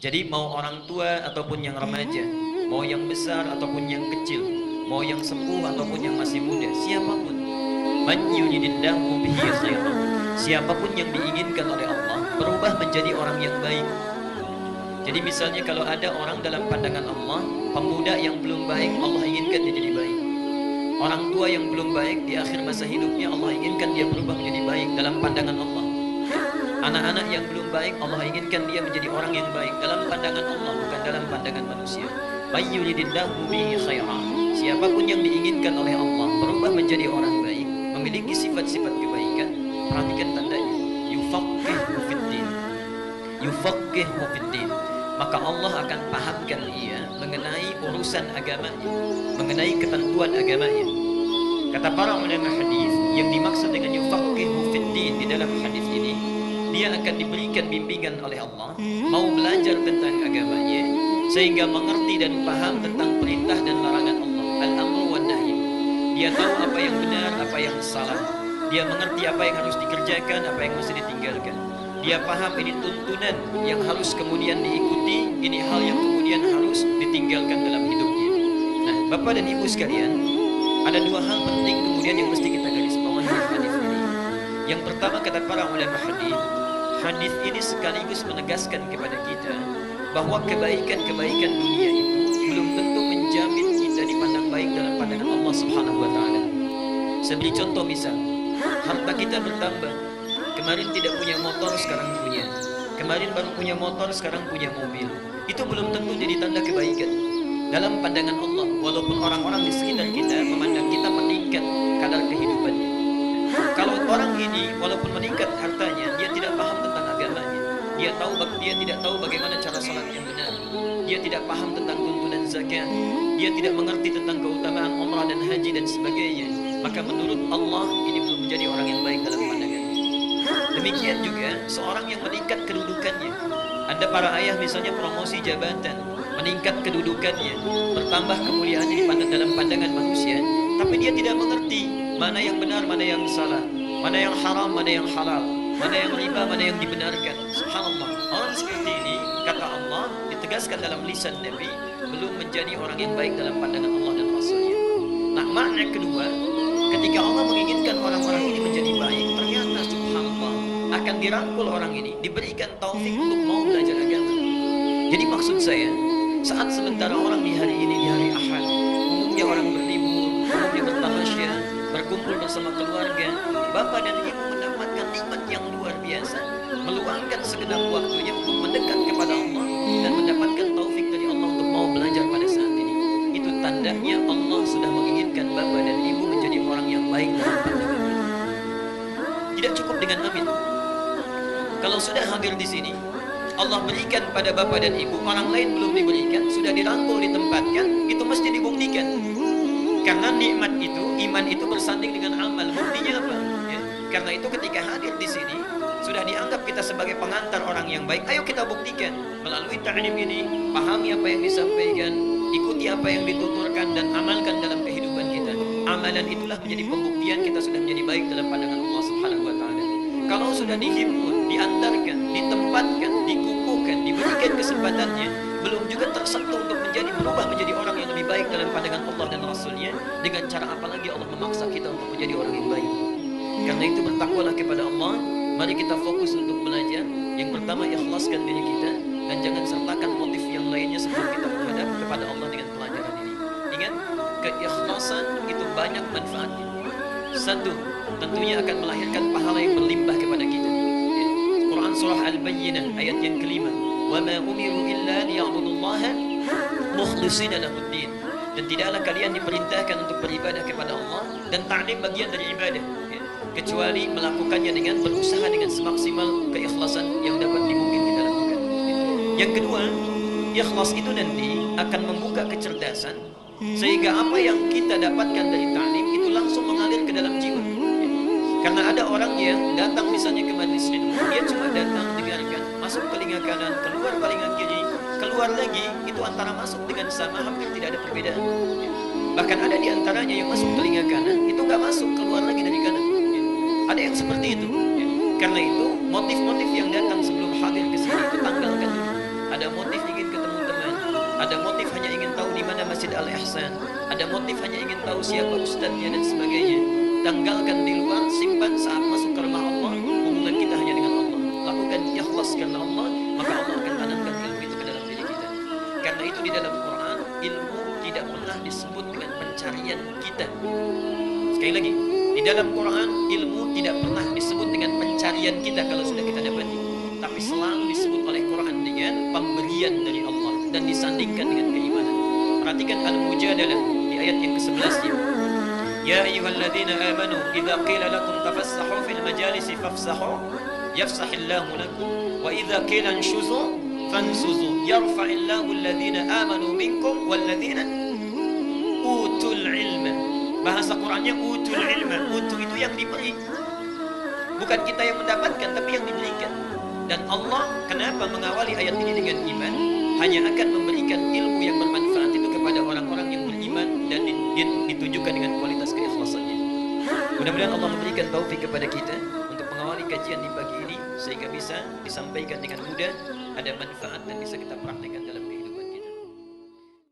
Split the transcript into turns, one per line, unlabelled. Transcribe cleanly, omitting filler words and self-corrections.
Jadi mau orang tua ataupun yang remaja, mau yang besar ataupun yang kecil, mau yang sepuh ataupun yang masih muda, siapapun, man yuridillahu bihi khairan, siapapun yang diinginkan oleh Allah berubah menjadi orang yang baik. Jadi misalnya kalau ada orang dalam pandangan Allah, pemuda yang belum baik, Allah inginkan dia jadi baik. Orang tua yang belum baik di akhir masa hidupnya, Allah inginkan dia berubah menjadi baik dalam pandangan Allah. Anak-anak yang belum baik, Allah inginkan dia menjadi orang yang baik dalam pandangan Allah, bukan dalam pandangan manusia. May yuridillahu bihi khairan, siapapun yang diinginkan oleh Allah berubah menjadi orang baik, memiliki sifat-sifat kebaikan, perhatikan tandanya, yufaqihu fiddin. Yufaqihu fiddin, maka Allah akan pahamkan ia mengenai urusan agamanya, mengenai ketentuan agamanya. Kata para ulama hadis, yang dimaksud dengan yufaqihu fiddin di dalam hadis ini, dia akan diberikan bimbingan oleh Allah, mau belajar tentang agamanya, sehingga mengerti dan paham tentang perintah dan larangan Allah, al-amru wan nahi. Dia tahu apa yang benar, apa yang salah. Dia mengerti apa yang harus dikerjakan, apa yang mesti ditinggalkan. Dia paham ini tuntunan yang harus kemudian diikuti, ini hal yang kemudian harus ditinggalkan dalam hidupnya. Nah, Bapak dan Ibu sekalian, ada dua hal penting kemudian yang mesti kita garis bawahi hadis ini. Yang pertama, kata para ulama hadis, hadis ini sekaligus menegaskan kepada kita bahwa kebaikan-kebaikan dunia itu belum tentu menjamin kita dipandang baik dalam pandangan Allah Subhanahu wa taala. Saya beri contoh misal, harta kita bertambah. Kemarin tidak punya motor, sekarang punya. Kemarin baru punya motor, sekarang punya mobil. Itu belum tentu jadi tanda kebaikan dalam pandangan Allah, walaupun orang-orang di sekitar kita memandang kita meningkat kadar kehidupannya. Kalau orang ini walaupun meningkat hartanya, dia tidak paham tentang agamanya. Dia tidak tahu bagaimana cara salat yang benar. Dia tidak paham tentang tuntunan zakat. Dia tidak mengerti tentang keutamaan umrah dan haji dan sebagainya. Maka menurut Allah ini belum menjadi orang yang baik dalam pandangannya. Demikian juga seorang yang meningkat kedudukannya. Ada para ayah misalnya promosi jabatan, meningkat kedudukannya, bertambah kemuliaannya dipandang dalam pandangan manusia, tapi dia tidak mengerti mana yang benar, mana yang salah, mana yang haram, mana yang halal, mana yang riba, mana yang dibenarkan. Subhanallah, orang seperti ini, kata Allah, ditegaskan dalam lisan Nabi, belum menjadi orang yang baik dalam pandangan Allah dan Rasulnya. Nah, makna kedua, ketika Allah menginginkan orang-orang ini menjadi baik, ternyata subhanallah akan dirangkul orang ini, diberikan taufik untuk mau belajar agama. Jadi maksud saya, saat sementara orang di hari ini, di hari Ahad, umumnya orang berlibur, umumnya bertamasya, berkumpul bersama keluarga, bapak dan ibu mendapatkan nikmat yang luar biasa, meluangkan segenap waktunya untuk mendekat kepada Allah dan mendapatkan taufik dari Allah untuk mau belajar pada saat ini. Itu tandanya Allah sudah menginginkan bapak dan ibu menjadi orang yang baik dalam pandangannya. Tidak cukup dengan amin. Kalau sudah hadir di sini, Allah berikan pada bapak dan ibu, orang lain belum diberikan, sudah dirangkul, ditempatkan, itu mesti dibuktikan. Karena nikmat itu, iman itu bersanding dengan amal. Buktinya apa? Ya. Karena itu ketika hadir di sini, sudah dianggap kita sebagai pengantar orang yang baik. Ayo kita buktikan melalui ta'lim ini, pahami apa yang disampaikan, ikuti apa yang dituturkan dan amalkan dalam kehidupan kita. Amalan itulah menjadi pembuktian kita sudah menjadi baik dalam pandangan Allah Subhanahu wa taala. Kalau sudah dihimpun, diantarkan, ditempatkan, dikukuhkan, diberikan kesempatannya, belum juga tersentuh untuk berubah menjadi orang yang lebih baik dalam pandangan Allah dan Rasulnya, dengan cara apa lagi Allah memaksa kita untuk menjadi orang yang baik. Karena itu bertakwalah kepada Allah. Mari kita fokus untuk belajar. Yang pertama, ikhlaskan diri kita dan jangan sertakan motif yang lainnya sebelum kita menghadap kepada Allah dengan pelajaran ini. Ingat, keikhlasan itu banyak manfaatnya. Satu, tentunya akan melahirkan pahala yang berlimpah kepada kita. Quran surah Al-Bayyinah ayat yang kelima, wa ma umiru illa liya'budullaha mukhlishina lahuddin. Dan tidaklah kalian diperintahkan untuk beribadah kepada Allah, dan ta'lim bagian dari ibadah, kecuali melakukannya dengan berusaha dengan semaksimal keikhlasan yang dapat dimungkin kita lakukan. Yang kedua, ikhlas itu nanti akan membuka kecerdasan, sehingga apa yang kita dapatkan dari ta'lim itu langsung mengalir ke dalam jiwa. Karena ada orang yang datang misalnya ke majlis ilmu, dia cuma datang dengarkan, masuk telinga kanan, keluar telinga kiri, keluar lagi, itu antara masuk dengan sama hampir tidak ada perbedaan. Bahkan ada di antaranya yang masuk telinga kanan, itu nggak masuk, keluar lagi dari kanan. Ada yang seperti itu. Karena itu motif-motif yang datang sebelum hadir ke sini itu tanggalkan dulu. Ada ada motif ingin ketemu teman, ada motif hanya ingin tahu di mana Masjid Al-Ihsan, ada motif hanya ingin tahu siapa ustadznya dan sebagainya. Tanggalkan di luar, simpan saat masuk ke rumah Allah. Hubungan kita hanya dengan Allah. Lakukan ikhlas karena Allah, maka Allah akan tanamkan ilmu itu ke dalam diri kita. Karena itu di dalam Quran, ilmu tidak pernah disebut dengan pencarian kita. Sekali lagi, di dalam Quran, ilmu tidak pernah disebut dengan pencarian kita kalau sudah kita dapati, tapi selalu disebut oleh Quran dengan pemberian dari Allah dan disandingkan dengan keimanan. Perhatikan Al-Mujadalah di ayat yang ke-11 ya. Ya ayyuhalladzina amanu idza qila lakum tafassahu fil majalisi fafsahu yafsahillahu lakum wa idza qila anshuzu fansuzu yarfa'illahu alladhina amanu minkum walladzina utul ilma. Bahasa Qurannya utul ilma. Utul itu yang diberi, bukan kita yang mendapatkan, tapi yang diberikan. Dan Allah kenapa mengawali ayat ini dengan iman? Hanya akan memberikan ilmu yang bermanfaat itu kepada orang-orang yang beriman dan ditunjukkan dengan kualitas keikhlasannya. Mudah-mudahan Allah memberikan taufik kepada kita untuk mengawali kajian di pagi ini sehingga bisa disampaikan dengan mudah, ada manfaat dan bisa kita praktekkan dalam kehidupan.